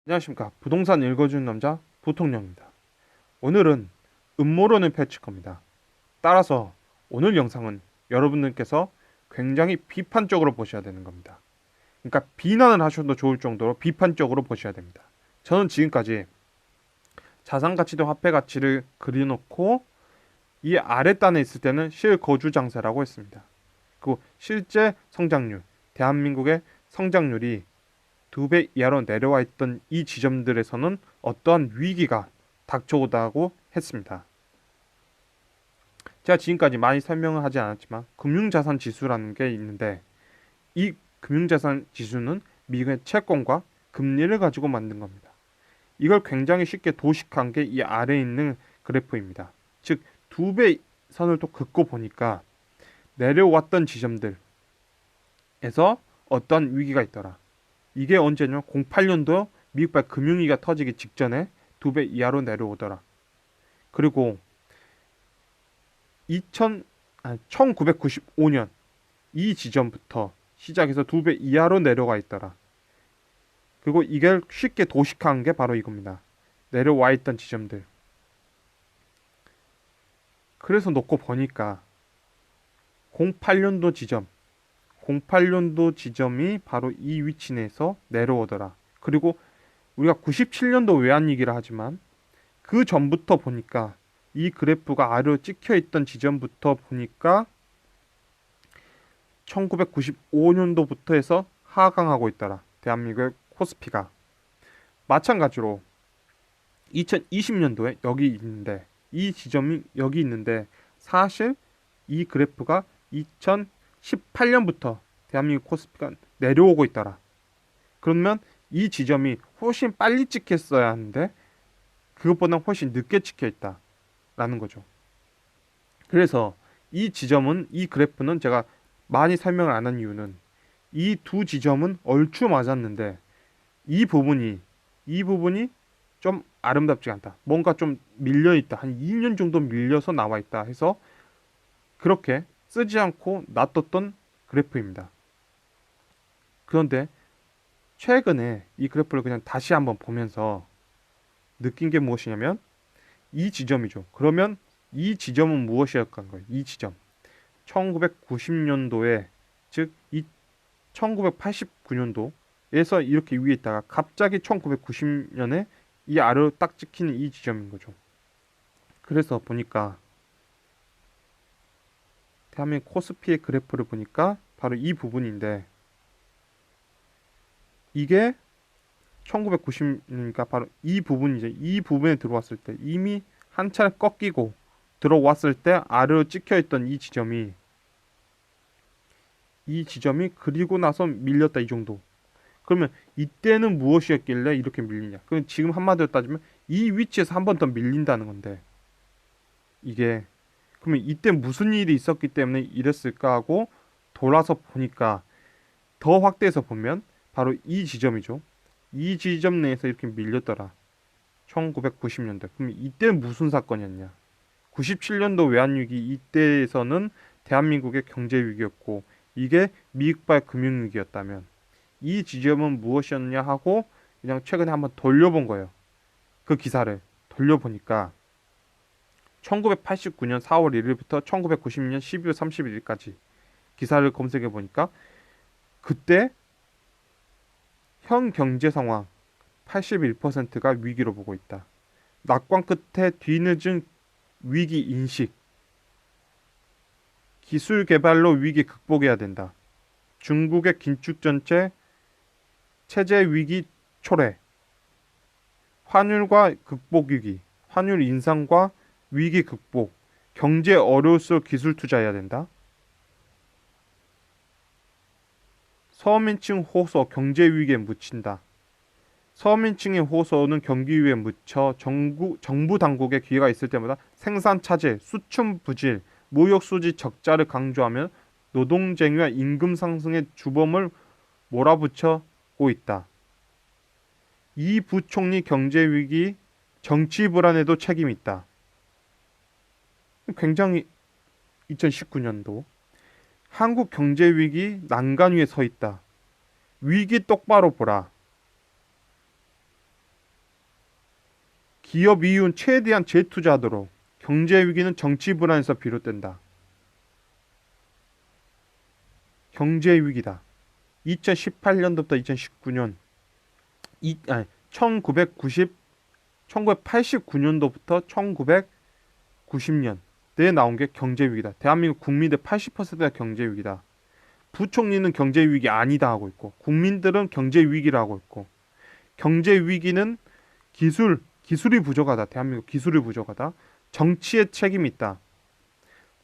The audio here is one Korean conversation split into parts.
안녕하십니까. 부동산 읽어주는 남자 부통령입니다. 오늘은 음모론을 펼칠 겁니다. 따라서 오늘 영상은 여러분들께서 굉장히 비판적으로 보셔야 되는 겁니다. 그러니까 비난을 하셔도 좋을 정도로 비판적으로 보셔야 됩니다. 저는 지금까지 자산가치도 화폐가치를 그려놓고 이 아랫단에 있을 때는 실거주 장세라고 했습니다. 그리고 실제 성장률, 대한민국의 성장률이 2배 이하로 내려와 있던 이 지점들에서는 어떠한 위기가 닥쳐오다고 했습니다. 제가 지금까지 많이 설명을 하지 않았지만 금융자산 지수라는 게 있는데 이 금융자산 지수는 미국의 채권과 금리를 가지고 만든 겁니다. 이걸 굉장히 쉽게 도식한 게 이 아래에 있는 그래프입니다. 즉 2배 선을 또 긋고 보니까 내려왔던 지점들에서 어떤 위기가 있더라. 이게 언제냐면 08년도 미국발 금융위기가 터지기 직전에 2배 이하로 내려오더라. 그리고 1995년 이 지점부터 시작해서 2배 이하로 내려가 있더라. 그리고 이걸 쉽게 도식한 게 바로 이겁니다. 내려와 있던 지점들. 그래서 놓고 보니까 08년도 지점, 08년도 지점이 바로 이 위치 내에서 내려오더라. 그리고 우리가 97년도 외환위기라 하지만 그 전부터 보니까 이 그래프가 아래로 찍혀있던 지점부터 보니까 1995년도부터 해서 하강하고 있더라. 대한민국의 코스피가. 마찬가지로 2020년도에 여기 있는데 이 지점이 여기 있는데 사실 이 그래프가 2018년부터 대한민국 코스피가 내려오고 있더라. 그러면 이 지점이 훨씬 빨리 찍혔어야 하는데 그것보다 훨씬 늦게 찍혀 있다라는 거죠. 그래서 이 지점은 이 그래프는 제가 많이 설명을 안 한 이유는 이 두 지점은 얼추 맞았는데 이 부분이 좀 아름답지 않다. 뭔가 좀 밀려 있다. 한 2년 정도 밀려서 나와 있다 해서 그렇게 쓰지 않고 놔뒀던 그래프입니다. 그런데 최근에 이 그래프를 그냥 다시 한번 보면서 느낀 게 무엇이냐면 이 지점이죠. 그러면 이 지점은 무엇이었던 거예요? 이 지점. 1990년도에 즉 1989년도에서 이렇게 위에 있다가 갑자기 1990년에 이 아래로 딱 찍히는 이 지점인 거죠. 그래서 보니까 대한민국 코스피의 그래프를 보니까 바로 이 부분인데 이게 1990이니까 바로 이 부분이죠. 이 부분에 들어왔을 때 이미 한 차례 꺾이고 들어왔을 때 아래로 찍혀있던 이 지점이 그리고 나서 밀렸다 이 정도. 그러면 이때는 무엇이었길래 이렇게 밀리냐? 그럼 지금 한마디로 따지면 이 위치에서 한 번 더 밀린다는 건데 이게 그러면 이때 무슨 일이 있었기 때문에 이랬을까 하고 돌아서 보니까 더 확대해서 보면 바로 이 지점이죠. 이 지점 내에서 이렇게 밀렸더라. 1990년대. 그럼 이때는 무슨 사건이었냐? 97년도 외환위기 이때에서는 대한민국의 경제위기였고 이게 미국발 금융위기였다면 이 지점은 무엇이었냐 하고 그냥 최근에 한번 돌려본 거예요. 그 기사를 돌려보니까 1989년 4월 1일부터 1990년 12월 31일까지 기사를 검색해 보니까 그때 현 경제 상황 81%가 위기로 보고 있다. 낙관 끝에 뒤늦은 위기 인식, 기술 개발로 위기 극복해야 된다. 중국의 긴축 전체, 체제 위기 초래, 환율과 극복 위기, 환율 인상과 위기 극복, 경제 어려울수록 기술 투자해야 된다. 서민층 호소 경제 위기에 묻힌다. 서민층의 호소는 경기 위기에 묻혀 정부 당국의 기회가 있을 때마다 생산 차질, 수출 부질, 무역 수지 적자를 강조하며 노동쟁의와 임금 상승의 주범을 몰아붙이고 있다. 이 부총리 경제 위기, 정치 불안에도 책임이 있다. 굉장히 2019년도 한국 경제 위기 난간 위에 서 있다. 위기 똑바로 보라. 기업 이윤 최대한 재투자하도록. 경제 위기는 정치 불안에서 비롯된다. 경제 위기다. 2018년도부터 2019년 1989년도부터 1990년대에 나온 게 경제 위기다. 대한민국 국민들 80%가 경제 위기다. 부총리는 경제 위기 아니다 하고 있고 국민들은 경제 위기를 하고 있고 경제 위기는 기술이 부족하다. 대한민국 기술이 부족하다. 정치의 책임이 있다.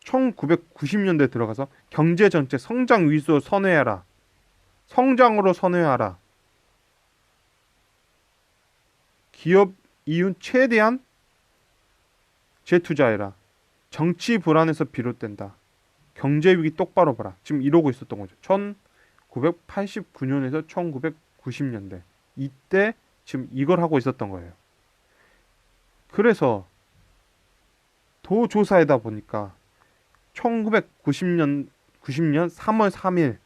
1990년대 들어가서 경제 정책 성장 위주로 선회하라. 성장으로 선회하라. 기업 이윤 최대한 재투자해라. 정치 불안에서 비롯된다. 경제 위기 똑바로 봐라. 지금 이러고 있었던 거죠. 1989년에서 1990년대. 이때 지금 이걸 하고 있었던 거예요. 그래서 도 조사하다 보니까 1990년 3월 3일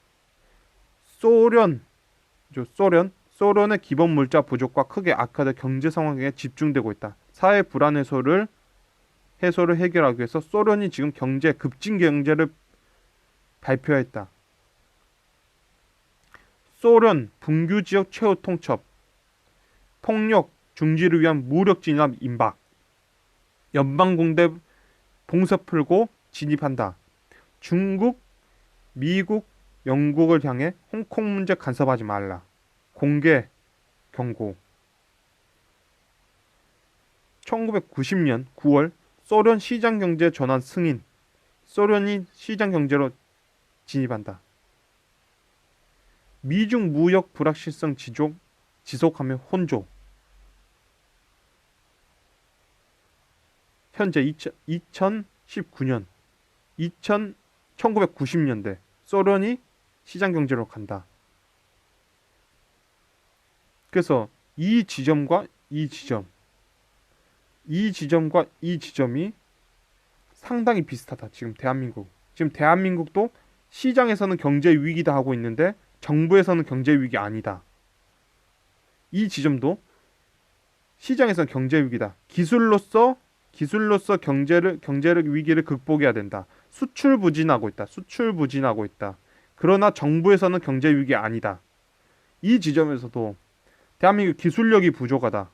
소련의 기본 물자 부족과 크게 악화된 경제 상황에 집중되고 있다. 사회 불안 해소를 해결하기 위해서 소련이 지금 급진 경제를 발표했다. 소련 분규 지역 최후 통첩, 폭력 중지를 위한 무력 진압 임박, 연방공대 봉쇄 풀고 진입한다. 중국, 미국, 영국을 향해 홍콩 문제 간섭하지 말라. 공개 경고. 1990년 9월 소련 시장경제 전환 승인. 소련이 시장경제로 진입한다. 미중 무역 불확실성 지속하며 혼조. 현재 2019년 1990년대 소련이 시장경제로 간다. 그래서 이 지점과 이 지점이 상당히 비슷하다. 지금 대한민국도 시장에서는 경제 위기다 하고 있는데 정부에서는 경제 위기 아니다. 이 지점도 시장에서는 경제 위기다. 기술로서 경제를 위기를 극복해야 된다. 수출 부진하고 있다. 그러나 정부에서는 경제 위기 아니다. 이 지점에서도 대한민국 기술력이 부족하다.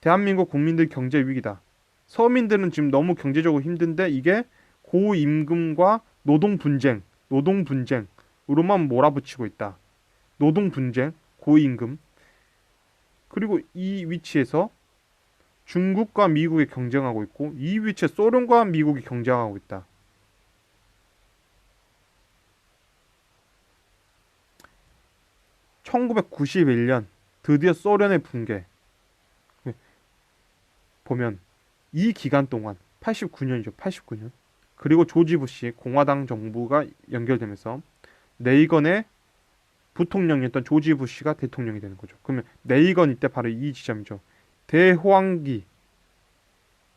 대한민국 국민들 경제 위기다. 서민들은 지금 너무 경제적으로 힘든데 이게 고임금과 노동 분쟁으로만 몰아붙이고 있다. 노동 분쟁, 고임금. 그리고 이 위치에서 중국과 미국이 경쟁하고 있고 이 위치에 소련과 미국이 경쟁하고 있다. (1991년) 드디어 소련의 붕괴. 보면 이 기간 동안 89년 그리고 조지 부시 공화당 정부가 연결되면서 레이건의 부통령이었던 조지 부시가 대통령이 되는 거죠. 그러면 레이건 이때 바로 이 지점이죠. 대호황기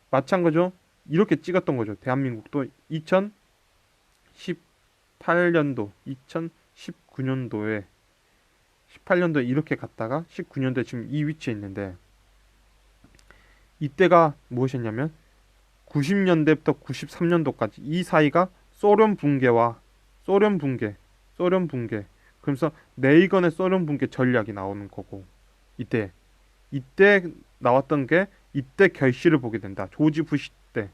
마찬가지로 이렇게 찍었던 거죠. 대한민국도 2018년도 2019년도에 18년도에 이렇게 갔다가 19년도에 지금 이 위치에 있는데 이때가 무엇이었냐면 90년대부터 93년도까지 이 사이가 소련 붕괴 그러면서 레이건의 소련 붕괴 전략이 나오는 거고 이때 나왔던 게 이때 결실을 보게 된다. 조지 부시 때.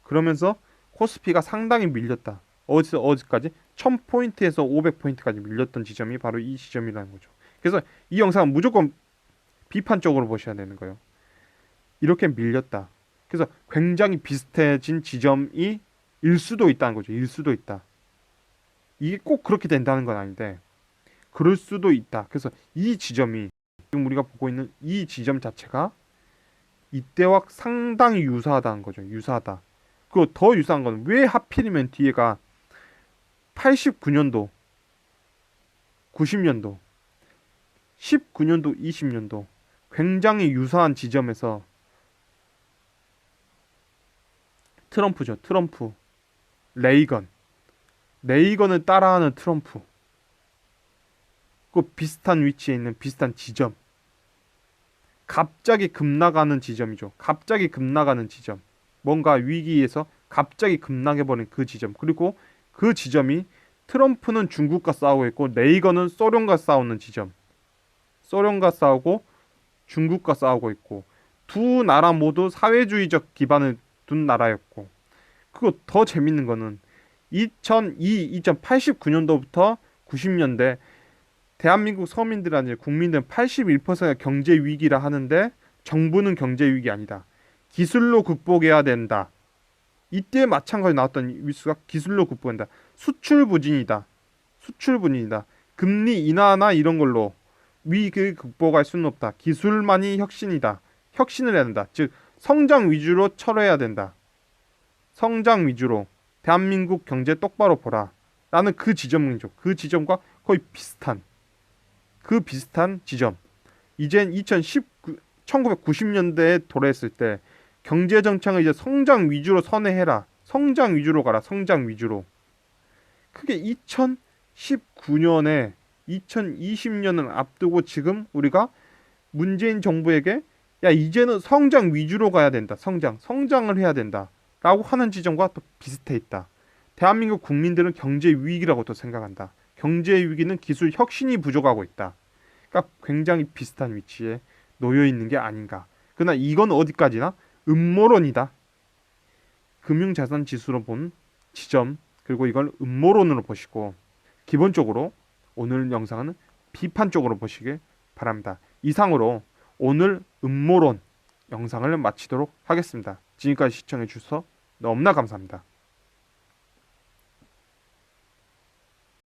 그러면서 코스피가 상당히 밀렸다. 어디까지? 1000포인트에서 500포인트까지 밀렸던 지점이 바로 이 지점이라는 거죠. 그래서 이 영상은 무조건 비판적으로 보셔야 되는 거예요. 이렇게 밀렸다. 그래서 굉장히 비슷해진 지점이 일 수도 있다는 거죠. 일 수도 있다. 이게 꼭 그렇게 된다는 건 아닌데 그럴 수도 있다. 그래서 이 지점이 지금 우리가 보고 있는 이 지점 자체가 이때와 상당히 유사하다는 거죠. 유사하다. 그리고 더 유사한 건 왜 하필이면 뒤에가 89년도, 90년도, 19년도, 20년도 굉장히 유사한 지점에서 트럼프죠. 트럼프, 레이건을 따라하는 트럼프. 그 비슷한 위치에 있는 비슷한 지점. 갑자기 급락하는 지점이죠. 갑자기 급락하는 지점. 뭔가 위기에서 갑자기 급락해버린 그 지점. 그리고 그 지점이 트럼프는 중국과 싸우고 있고 레이건은 소련과 싸우는 지점. 소련과 싸우고 중국과 싸우고 있고 두 나라 모두 사회주의적 기반을 둔 나라였고 그리고 더 재밌는 거는 2089년도부터 90년대 대한민국 서민들 국민들은 81%가 경제 위기라 하는데 정부는 경제 위기 아니다. 기술로 극복해야 된다. 이때 마찬가지로 나왔던 뉴스가 기술로 극복한다. 수출 부진이다. 수출 부진이다. 금리 인하나 이런 걸로 위기를 극복할 수는 없다. 기술만이 혁신이다. 혁신을 해야 된다. 즉 성장 위주로 철회해야 된다. 성장 위주로 대한민국 경제 똑바로 보라. 라는 그 지점이죠. 그 지점과 거의 비슷한 지점. 이젠 1990년대에 도래했을 때 경제 정책을 이제 성장 위주로 선회해라. 성장 위주로 가라. 성장 위주로. 그게 2019년에 2020년을 앞두고 지금 우리가 문재인 정부에게 야 이제는 성장 위주로 가야 된다. 성장을 해야 된다. 라고 하는 지점과 또 비슷해 있다. 대한민국 국민들은 경제 위기라고 또 생각한다. 경제 위기는 기술 혁신이 부족하고 있다. 그러니까 굉장히 비슷한 위치에 놓여 있는 게 아닌가. 그러나 이건 어디까지나 음모론이다. 금융자산 지수로 본 지점 그리고 이걸 음모론으로 보시고 기본적으로 오늘 영상은 비판적으로 보시길 바랍니다. 이상으로 오늘 음모론 영상을 마치도록 하겠습니다. 지금까지 시청해 주셔서 너무나 감사합니다.